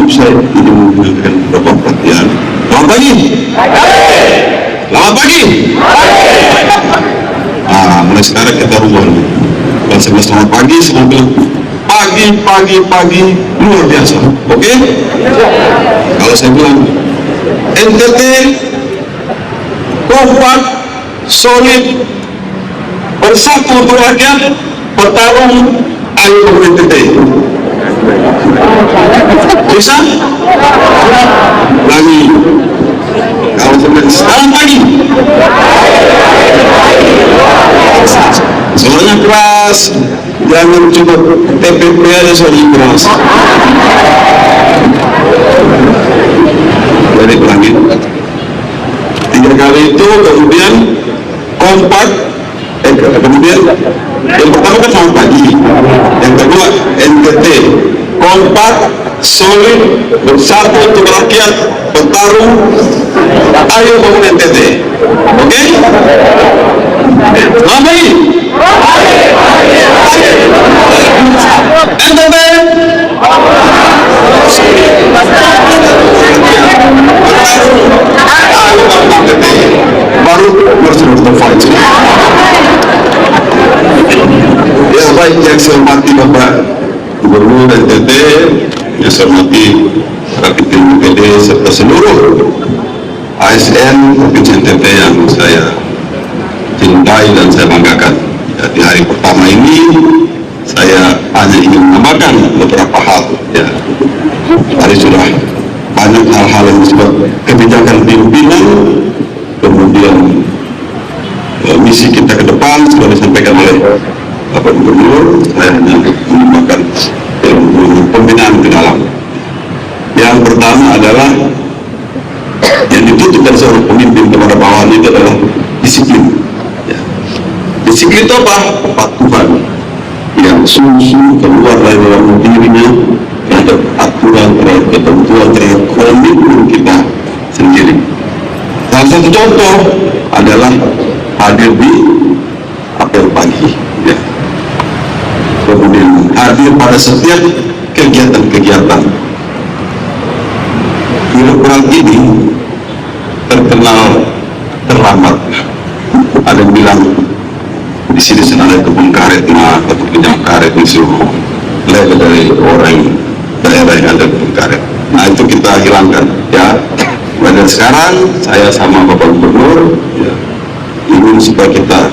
saya ingin mengucapkan beberapa perhatian. Selamat pagi. Selamat pagi. Mulai sekarang kita rubah. Kalau saya bilang selamat pagi, semua bilang pagi luar biasa. Oke? Kalau saya bilang NTT kompak, solid, bersatu untuk rakyat, bertarung, ayo NTT. Bisa? Lagi. Kalau saya bilang selamat pagi, suaranya keras, jangan coba TPP aja suaranya keras. Jadi ulangi 3 kali itu, kemudian kompak, kemudian yang pertama kan selamat pagi, yang kedua NTT kompak, solid, bersatu untuk rakyat, bertarung, ayo bangun NTT. Oke? Selamat pagi. NTT baru berseru fight. Ya baik, yang saya hormati Bapak Gubernur NTT, yang saya hormati Rakit BPD serta seluruh ASN Provinsi NTT yang saya cintai dan saya banggakan. Ya, di hari pertama ini saya hanya ingin menambahkan beberapa hal. Ya, tadi sudah banyak hal-hal yang disebut kebijakan pimpinan, kemudian misi kita ke depan sudah disampaikan oleh Bapak Gubernur. Saya hanya menambahkan pembinaan ke dalam. Yang pertama adalah yang dituntut dari seorang pemimpin kepada bawahan itu adalah disiplin. Ya. Disiplin itu apa? Kepatuhan yang sungguh keluar dari dalam dirinya terhadap aturan, terhadap ketentuan, terhadap komitmen kita sendiri. Salah satu contoh adalah hadir di apel pagi, ya. Kemudian hadir pada setiap kegiatan-kegiatan. Birokrat ini terkenal terlambat. Ada yang bilang di sini ada kebun karet, atau pinjam karet di seluruh level dari orang daerah yang ada kebun karet. Nah itu kita hilangkan, ya. Dan sekarang saya sama Bapak Gubernur, ya, ingin supaya kita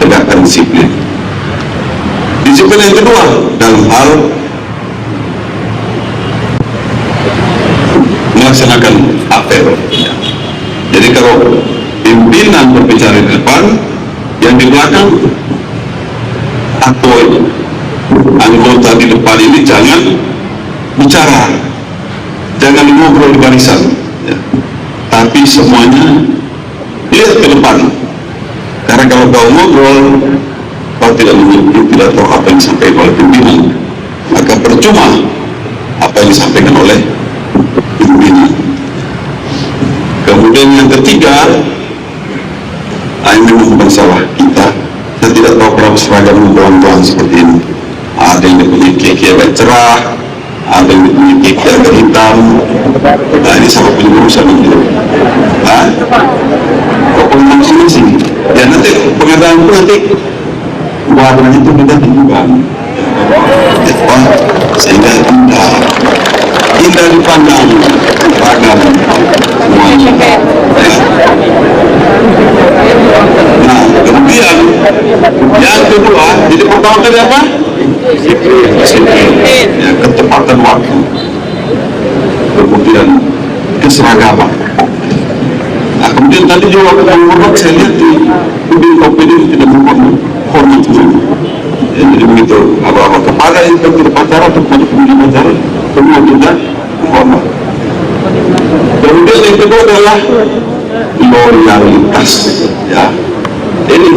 tegakkan disiplin. Disiplin yang kedua dalam hal melaksanakan apel. Ya. Jadi kalau pimpinan berbicara di depan, yang di belakang atau anggota di depan ini jangan bicara, jangan ngobrol di barisan, ya. Tapi semuanya lihat ke depan. Karena kalau kau ngobrol, kau tidak mengerti, tidak tahu apa yang disampaikan oleh pimpinan, maka percuma apa yang disampaikan oleh pimpinan. Kemudian yang ketiga, ini bukan salah kita. Saya tidak tahu kenapa seragam tuan-tuan seperti ini. Ada yang punya keki agak cerah, ada yang punya keki agak hitam. Nah ini sama punya urusan itu. Nah, kok ini sih? Ya nanti pengadaan itu nanti warnanya itu kita tentukan. Sehingga indah dipandang, ragam semuanya. Nah, kemudian yang kedua, jadi pertama tadi apa? Disiplin. Ya, ketepatan waktu. Kemudian keseragaman. Nah, kemudian tadi juga waktu saya lihat di kopi ini tidak hormat dulu. Ya, jadi begitu apa-apa kepada inspektur upacara atau kepada pemimpin upacara, semua kita hormat. Kemudian yang kedua adalah loyalitas, ya. Ini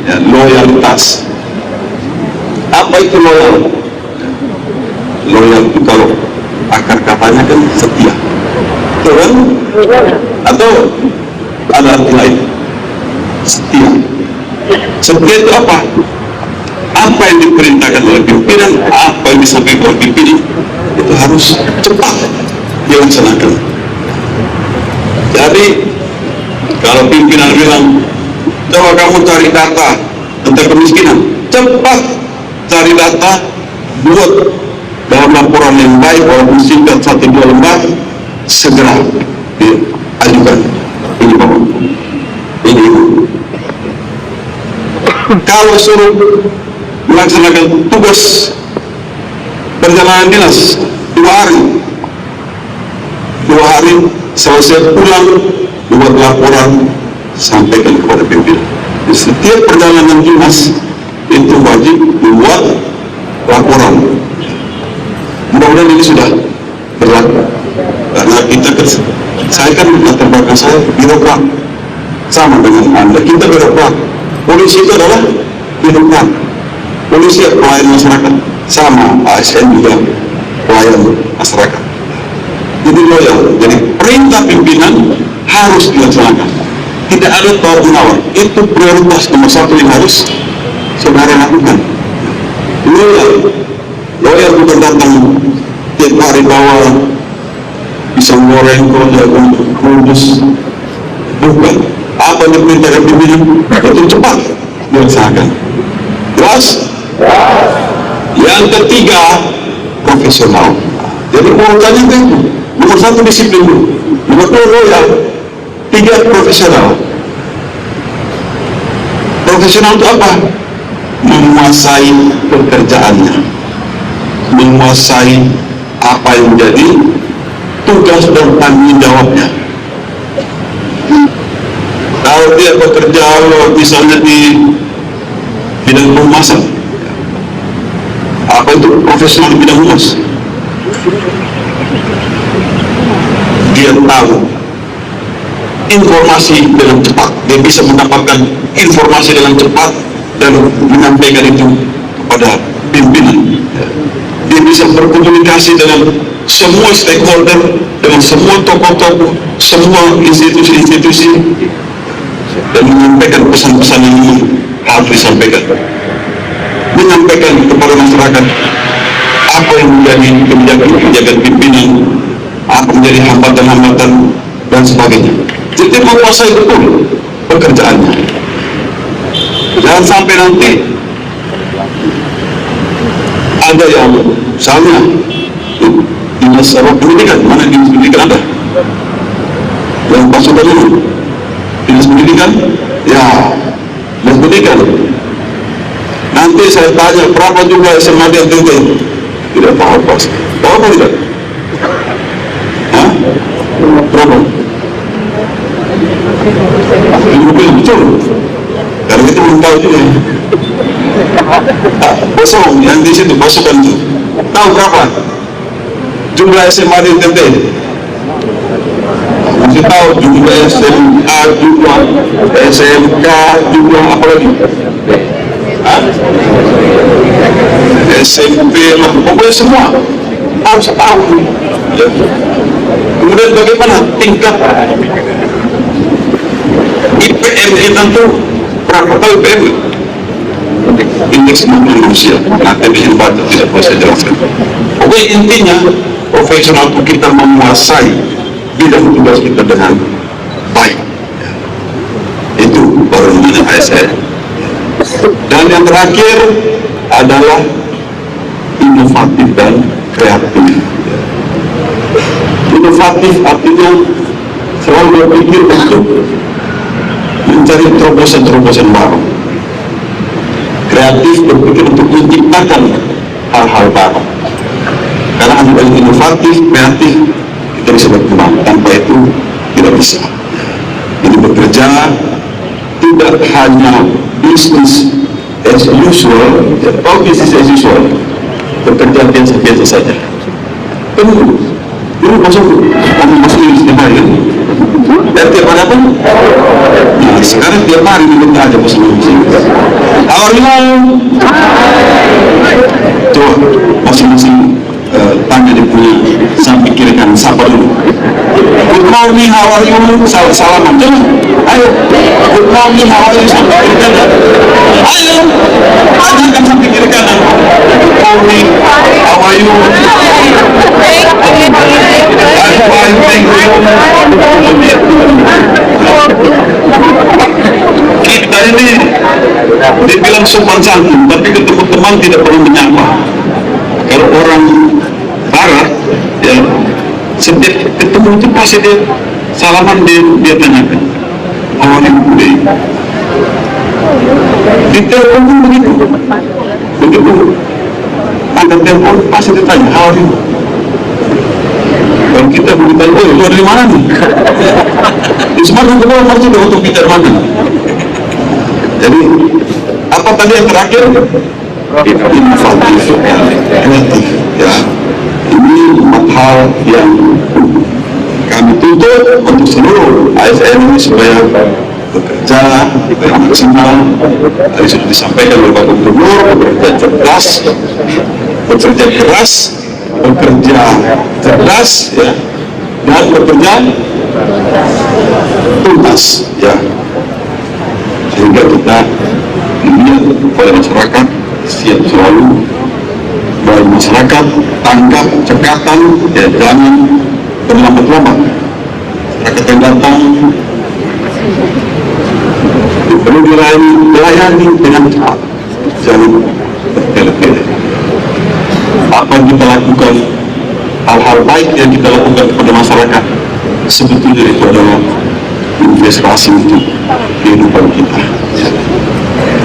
ya, loyalitas. Apa itu loyal? Loyal itu kalau akar katanya kan setia, betul kan? Atau ada arti lain? Setia. Setia itu apa? Apa yang diperintahkan oleh pimpinan, apa yang disampaikan oleh pimpinan itu harus cepat dilaksanakan. Jadi kalau pimpinan bilang, coba kamu cari data tentang kemiskinan, cepat cari data, buat dalam laporan yang baik, walaupun singkat 1-2 lembar, segera diajukan. Ini Bapak, ini Ibu. Kalau suruh melaksanakan tugas perjalanan dinas 2 hari selesai pulang, buat laporan, sampaikan kepada pimpinan. Setiap perjalanan dinas itu wajib membuat laporan. Mudah-mudahan ini sudah berlaku, karena kita saya kan latar belakang saya birokrat, sama dengan Anda, kita birokrat. Polisi itu adalah birokrat, polisi pelayan masyarakat, sama ASN juga pelayan masyarakat. Jadi loyal, jadi perintah pimpinan harus dilaksanakan, tidak ada tawar menawar. Itu prioritas nomor 1 yang harus saudara lakukan. Loyal bukan datang tiap hari bawa pisang goreng, jagung, kudus, bukan. Apa yang diperintahkan pimpinan itu cepat dilaksanakan. Jelas? Yang ketiga, profesional. Jadi urutannya itu nomor 1 disiplin dulu, nomor 2 loyal, 3 profesional. Profesional itu apa? Menguasai pekerjaannya, menguasai apa yang menjadi tugas dan tanggung jawabnya. Kalau dia bekerja misalnya di bidang pemasan, apa itu profesional di bidang humas? Dia tahu informasi dengan cepat, dia bisa mendapatkan informasi dengan cepat dan menyampaikan itu kepada pimpinan. Dia bisa berkomunikasi dengan semua stakeholder, dengan semua tokoh-tokoh, semua institusi-institusi, dan menyampaikan pesan-pesan yang harus disampaikan, menyampaikan kepada masyarakat apa yang menjadi kebijakan pimpinan, apa menjadi hambatan-hambatan dan sebagainya. Jadi menguasai betul pekerjaannya. Jangan sampai nanti ada yang misalnya dinas pendidikan, mana dinas pendidikan ada yang pasukan dulu dinas pendidikan, ya dinas pendidikan. Nanti saya tanya berapa jumlah SMA di NTT, tidak apa-apa. Tahu tidak? Hah? Berapa? Betul. Karena itu belum tahu juga. Kosong yang di situ, pasukan itu. Tahu berapa jumlah SMA di NTT? Masih tahu jumlah SMA, jumlah SMK, jumlah apa lagi? SMP, pokoknya semua harus tahu. Ya. Kemudian bagaimana tingkat IPM itu berapa? Tahu IPM? Indeks kemampuan manusia. Nanti bikin baca, tidak perlu saya jelaskan. Pokoknya intinya profesional itu kita menguasai bidang tugas kita dengan baik. Itu baru namanya ASN. Dan yang terakhir adalah inovatif dan kreatif. Inovatif artinya selalu berpikir untuk mencari terobosan-terobosan baru. Kreatif berpikir untuk menciptakan hal-hal baru. Karena hanya dengan inovatif, kreatif kita bisa berkembang. Tanpa itu tidak bisa. Jadi bekerja tidak hanya bisnis as usual, atau bisnis as usual, bekerja biasa-biasa saja. Penuh. Dulu masuk Inggris tiap hari kan? Dan tiap hari apa? Nah, sekarang tiap hari kita aja masuk Inggris. How are you? Coba masing-masing tanya dia punya samping kiri kanan, sapa dulu. Good morning, how are you? Salaman, coba. Ayo. Good morning, how are you? Samping kiri kanan. Ayo. Tanyakan samping kiri kanan. Good morning, how are you? Kita ini dibilang sopan santun, tapi ketemu teman tidak perlu menyapa. Kalau orang barat, ya setiap ketemu itu pasti dia salaman, dia tanyakan, how are you today? Di telepon pun begitu. Begitu angkat telepon pasti ditanya, how are you? Kalau kita bertanya, oh lu dari mana nih? Di semakin kedua masih udah untuk bicara mana? Jadi apa tadi yang terakhir? Inovatif, kreatif, ya. Ini 4 hal yang kami tuntut untuk seluruh ASN ini supaya bekerja dengan maksimal. Tadi sudah disampaikan oleh Pak Gubernur, bekerja cerdas, bekerja keras, bekerja cerdas, ya, dan bekerja tuntas, ya, sehingga kita dilihat oleh masyarakat siap selalu, bahwa masyarakat tanggap cekatan, ya, jangan berlambat-lambat. Masyarakat yang datang perlu dilayani dengan cepat, jangan bertele-tele. Apa yang kita lakukan, hal-hal baik yang kita lakukan kepada masyarakat, sebetulnya itu adalah investasi untuk kehidupan kita.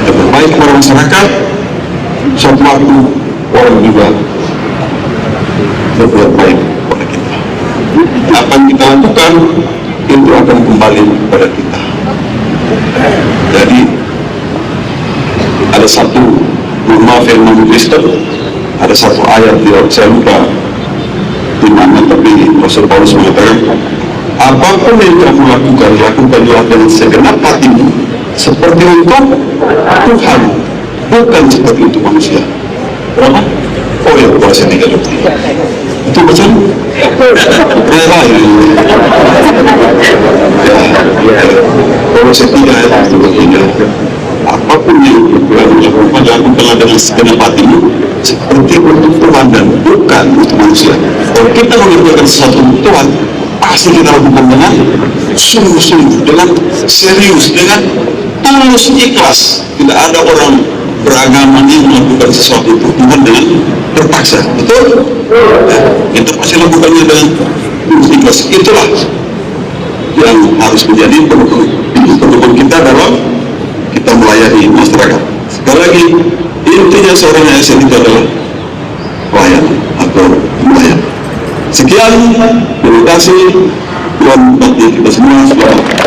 Kita berbaik kepada masyarakat, suatu waktu orang juga berbuat baik kepada kita. Apa yang kita lakukan itu akan kembali kepada kita. Jadi ada satu, mohon maaf yang Kristen, ada satu ayat saya lupa di mana, tapi Rasul Paulus mengatakan, apapun yang kamu lakukanlah dengan segenap hatimu, seperti untuk Tuhan, bukan seperti untuk manusia. Berapa? Oh ya, puasa 3 detik. Itu betul? Kalau setiga itu begini, apapun yang dilakukanlah dengan segenap hatimu, seperti untuk Tuhan dan bukan untuk manusia. Kalau kita mengerjakan sesuatu untuk Tuhan, pasti kita lakukan dengan sungguh-sungguh, dengan serius, dengan tulus, ikhlas. Tidak ada orang beragama yang melakukan sesuatu untuk Tuhan dengan terpaksa, betul? Kita pasti lakukannya dengan tulus, ikhlas. Itulah yang harus menjadi pedoman kita dalam kita melayani masyarakat. Sekali lagi, intinya seorang ASN itu adalah pelayan atau pelayan. Sekian, terima kasih. Tuhan memberkati kita semua. Selamat.